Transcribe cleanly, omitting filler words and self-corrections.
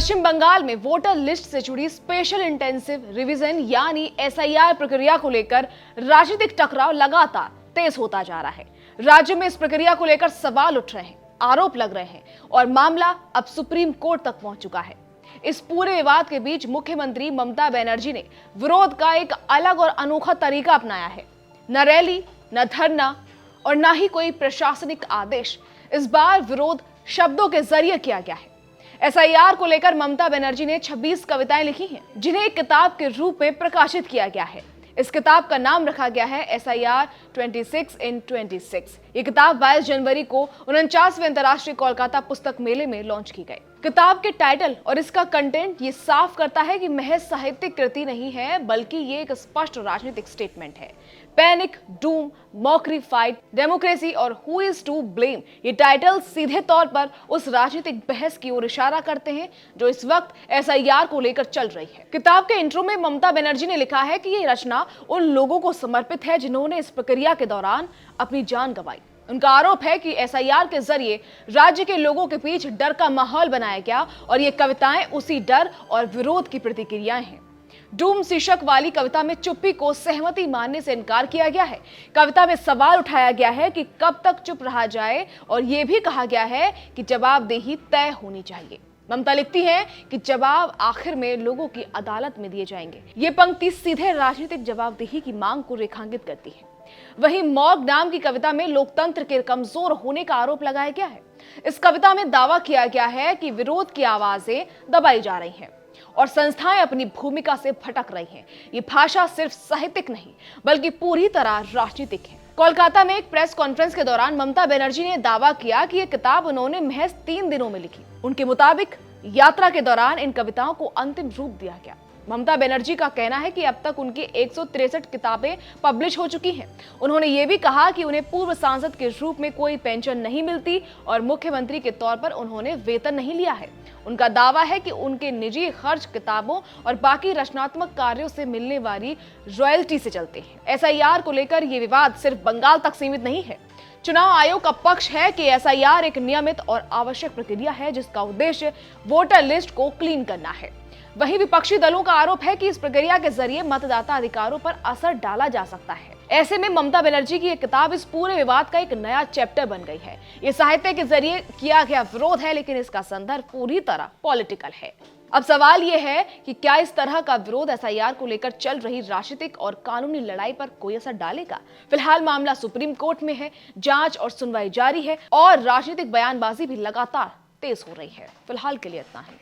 पश्चिम बंगाल में voter list से जुड़ी स्पेशल इंटेंसिव रिवीजन यानी एसआईआर प्रक्रिया को लेकर राजनीतिक टकराव लगातार तेज होता जा रहा है। राज्य में इस प्रक्रिया को लेकर सवाल उठ रहे हैं, आरोप लग रहे हैं और मामला अब सुप्रीम कोर्ट तक पहुंच चुका है। इस पूरे विवाद के बीच मुख्यमंत्री ममता बनर्जी ने विरोध का एक अलग और अनोखा तरीका अपनाया है। न रैली, न धरना और न ही कोई प्रशासनिक आदेश। इस बार विरोध शब्दों के जरिए किया गया है। एसआईआर को लेकर ममता बनर्जी ने 26 कविताएं लिखी हैं, जिन्हें एक किताब के रूप में प्रकाशित किया गया है। इस किताब का नाम रखा गया है एसआईआर 26 in 26। ये किताब 22 जनवरी को 49वें अंतर्राष्ट्रीय कोलकाता पुस्तक मेले में लॉन्च की गई। किताब के टाइटल और इसका कंटेंट ये साफ करता है कि महज साहित्यिक कृति नहीं है, बल्कि ये एक स्पष्ट राजनीतिक स्टेटमेंट है। Panic, Doom, mockery, fight, democracy और हु इज टू ब्लेम, ये टाइटल सीधे तौर पर उस राजनीतिक बहस की ओर इशारा करते हैं जो इस वक्त एसआईआर को लेकर चल रही है। किताब के इंट्रो में ममता बनर्जी ने लिखा है कि ये रचना उन लोगों को समर्पित है जिन्होंने इस प्रक्रिया के दौरान अपनी जान गंवाई। उनका आरोप है कि एसआईआर के जरिए राज्य के लोगों के बीच डर का माहौल बनाया गया और ये कविताएं उसी डर और विरोध की प्रतिक्रियाएं हैं। डूम शीर्षक वाली कविता में चुप्पी को सहमति मानने से इनकार किया गया है। कविता में सवाल उठाया गया है कि कब तक चुप रहा जाए और यह भी कहा गया है कि जवाबदेही तय होनी चाहिए। ममता लिखती है कि जवाब आखिर में लोगों की अदालत में दिए जाएंगे। ये पंक्ति सीधे राजनीतिक जवाबदेही की मांग को रेखांकित करती है। वहीं मॉग नाम की कविता में लोकतंत्र के कमजोर होने का आरोप लगाया गया है। इस कविता में दावा किया गया है कि विरोध की आवाजें दबाई जा रही हैं और संस्थाएं अपनी भूमिका से भटक रही हैं। ये भाषा सिर्फ साहित्यिक नहीं, बल्कि पूरी तरह राजनीतिक है। कोलकाता में एक प्रेस कॉन्फ्रेंस के दौरान ममता बनर्जी ने दावा किया कि यह किताब उन्होंने महज 3 दिनों में लिखी। उनके मुताबिक यात्रा के दौरान इन कविताओं को अंतिम रूप दिया गया। ममता बनर्जी का कहना है कि अब तक उनकी 163 किताबें पब्लिश हो चुकी हैं। उन्होंने ये भी कहा कि उन्हें पूर्व सांसद के रूप में कोई पेंशन नहीं मिलती और मुख्यमंत्री के तौर पर उन्होंने वेतन नहीं लिया है। उनका दावा है कि उनके निजी खर्च किताबों और बाकी रचनात्मक कार्यों से मिलने वाली रॉयल्टी से चलते हैं। एसआईआर को लेकर ये विवाद सिर्फ बंगाल तक सीमित नहीं है। चुनाव आयोग का पक्ष है कि एसआईआर एक नियमित और आवश्यक प्रक्रिया है जिसका उद्देश्य वोटर लिस्ट को क्लीन करना है। वहीं विपक्षी दलों का आरोप है कि इस प्रक्रिया के जरिए मतदाता अधिकारों पर असर डाला जा सकता है। ऐसे में ममता बनर्जी की यह किताब इस पूरे विवाद का एक नया चैप्टर बन गई है। ये साहित्य के जरिए किया गया विरोध है, लेकिन इसका संदर्भ पूरी तरह पॉलिटिकल है। अब सवाल यह है कि क्या इस तरह का विरोध एसआईआर को लेकर चल रही राजनीतिक और कानूनी लड़ाई पर कोई असर डालेगा? फिलहाल मामला सुप्रीम कोर्ट में है, जांच और सुनवाई जारी है और राजनीतिक बयानबाजी भी लगातार तेज हो रही है। फिलहाल के लिए इतना ही।